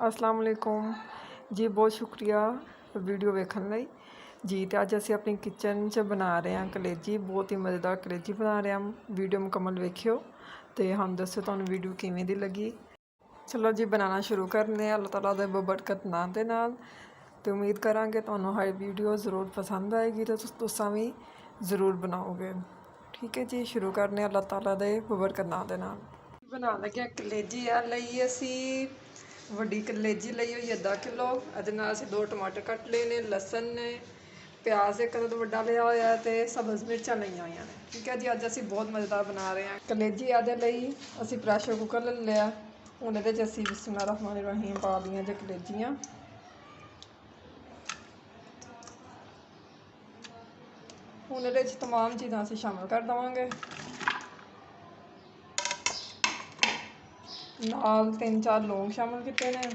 अस्सलाम वालेकुम जी। बहुत शुक्रिया वीडियो वेखण लई जी। तो अज असी अपनी किचन च बना रहे हैं कलेजी। बहुत ही मज़ेदार कलेजी बना रहे हैं। वीडियो मुकम्मल वेखियो तो हम दसो तुहानू वीडियो किवें दी लगी। चलो जी बनाना शुरू करने। अल्लाह ताला दे बबरकत नाम दे नाल तो उम्मीद करांगे तुहानू हर वीडियो ज़रूर पसंद आएगी तो तुसां भी ज़रूर बनाओगे। ठीक है जी, शुरू करने अल्लाह ताला दे बबरकत नाम दे नाल। बना लगे कलेजी आ लई असी ਵੱਡੀ कलेजी ਲਈ ਹੋਈ ਅੱਧਾ किलो। ਇਹਦੇ ਨਾਲ ਅਸੀਂ 2 ਟਮਾਟਰ ਕੱਟ ਲਏ ਨੇ, ਲਸਣ ਨੇ, ਪਿਆਜ਼ ਇੱਕ ਤਾਂ ਵੱਡਾ ਲਿਆ ਹੋਇਆ ਤੇ ਸਬਜ਼ ਮਿਰਚਾਂ ਲਈਆਂ ਹੋਈਆਂ ਨੇ। ਠੀਕ ਹੈ ਜੀ, ਅੱਜ ਅਸੀਂ ਬਹੁਤ ਮਜ਼ੇਦਾਰ ਬਣਾ ਰਹੇ ਹਾਂ ਕਲੇਜੀ। ਇਹਦੇ ਲਈ ਅਸੀਂ ਪ੍ਰੈਸ਼ਰ ਕੁੱਕਰ ਲੈ ਲਿਆ। ਹੁਣ ਇਹਦੇ 'ਚ ਅਸੀਂ ਬਿਸਮਿल्लाह रहमान रहीम ਪਾ ਦੀਆਂ ਜੇ ਕਲੇਜੀਆਂ। ਹੁਣ ਇਹਦੇ 'ਚ तमाम ਚੀਜ਼ਾਂ ਅਸੀਂ ਸ਼ਾਮਿਲ ਕਰ ਦੇਵਾਂਗੇ। ਨਾਲ 3-4 लौंग शामिल किए ने।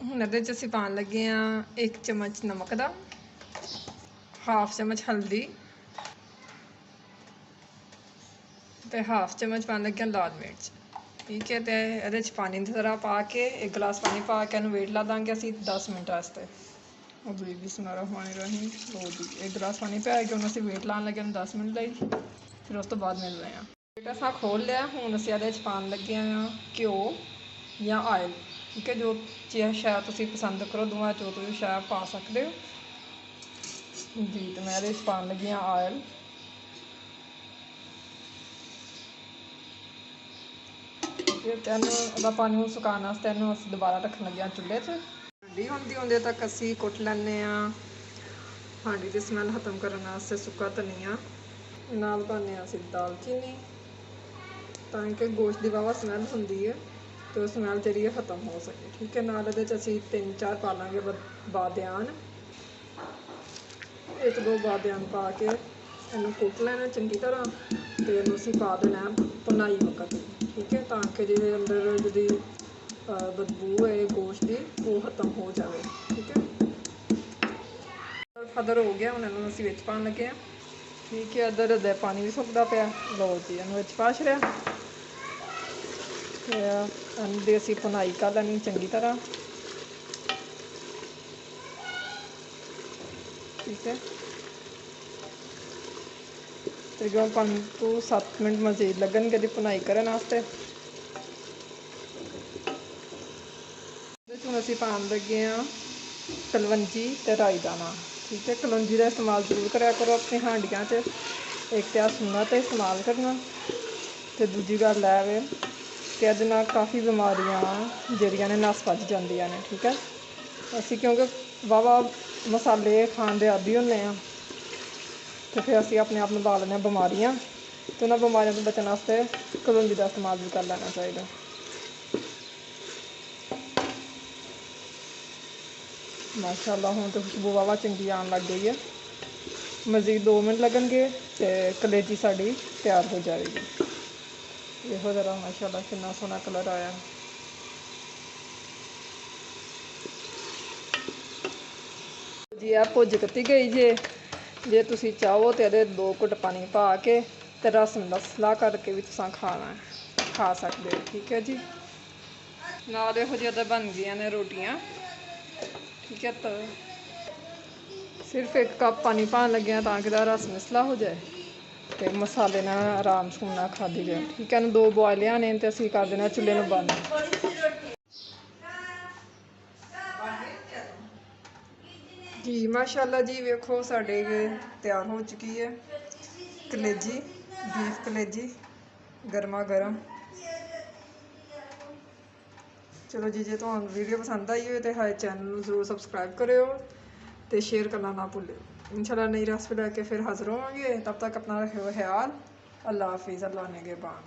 हुण इहदे च असीं पाउण लगे हाँ 1 चम्मच नमक का, हाफ चम्मच हल्दी ते हाफ चम्मच पाउण लगे लाल मिर्च। ठीक है, तो इहदे च पानी की तरह पा के 1 गिलास पानी पा के इहनूं वेट ला देंगे असीं 10 मिनट वास्ते। बिस्मिल्लाह रहमान रहीम। लो जी 1 गिलास पानी पा के हुण असीं वेट लाउण लगे 10 मिनट लई। फिर उस तो बाद मिलते हैं। असां खोल लिया। हुण असीं इहदे च पाउण लगे हाँ घ्यो या आयल। ठीक है, जो शायद तुसीं पसंद करो दोवां चों तुसीं शायद पा सकदे हो जी। तो मैं इहदे च पाउण लगी हाँ आयल। इहदा पानी सुकाउण वास्ते इहनूं असीं दोबारा रखण लगे हाँ चुल्हे ते। ठंडी होंदे तक असीं कुट लैंदे हाँ हांडी दी स्मैल खत्म करन वास्ते सुक्का धनिया। नाल पाने असीं दालचीनी ताकि गोश्त की वाहवा स्मैल होंदी है तो स्मैल जी खत्म हो सके। ठीक है, नाल इहदे च असीं 3-4 पा लांगे बादयान। 1-2 बादयान पा के इहनूं कुट लैना चंगी तरह तो इहनूं असीं पा देना भुनाई वक्त। ठीक है, ताकि जिहदे अंदर जिहदी बदबू है गोश्त की वो खत्म हो जाए। ठीक है, फदर हो गया। हुण इहनूं असीं विच पाउण लगे हाँ। ठीक है, इधर पानी भी सुकदा पिया। लो जी इहनूं विच पा छड़िया। इहदी असीं भुनाई कर लैनी चंगी तरह। ठीक है, तकरीबन 5 to 7 मिनट मज़ीद लगणगे इहदी भुनाई करन वास्ते। हुण असीं पाउण लगे हाँ कलवंजी ते राई दाना। ठीक है, कलवंजी का इस्तेमाल जरूर करा करो अपनी हांडियां च। एक तो सुन्नत है इस्तेमाल करना तो दूजी गल है कि इहदे नाल काफ़ी बीमारियां जिहड़ियां ने नस भज जांदियां ने। ठीक है, असीं क्योंकि वाहवा मसाले खाण दे आदी होंदे हैं तो फिर असीं अपने आप नूं ला लैंदे बीमारियां। तो उन्हां बीमारियों तो बचने वास्ते कलौंजी का इस्तेमाल भी कर लेना चाहिए। माशाअल्लाह हुण तो खुशबू वाहवा चंगी आन लग गई है। मज़ीद 2 मिनट लगणगे तो कलेजी साडी तैयार हो जाएगी। देखो ज़रा माशाअल्लाह कितना सोहना कलर आया। जी आ भुज कती गई जे तुसीं चाहो तो इहदे 2 घुट पानी पा के ते रस मसला करके भी तुसां खा सकते हो। ठीक है जी, नाल इहो जिहा बन गई ने रोटियां। ठीक है, तो सिर्फ 1 कप पानी पान लगे ताकि रस मसला हो जाए तो मसाले ना आराम से खाधी जाए। ठीक है, 2 बॉयल आने तो असीं कर देना चुल्हे नूं बंद। जी माशाअल्लाह जी, वेखो साडे तैयार हो चुकी है कलेजी, बीफ कलेजी गर्मा गर्म। चलो जी, जे तुहानू वीडियो पसंद आई हो तो हमारे चैनल में जरूर सबसक्राइब करो तो शेयर करना ना भूलियो। इंशाल्लाह नई रेसिपी लैके फिर हाजिर होवांगे। तब तक अपना रखियो ख्याल। अल्लाह हाफिज़। अल्लाह ने के बाद।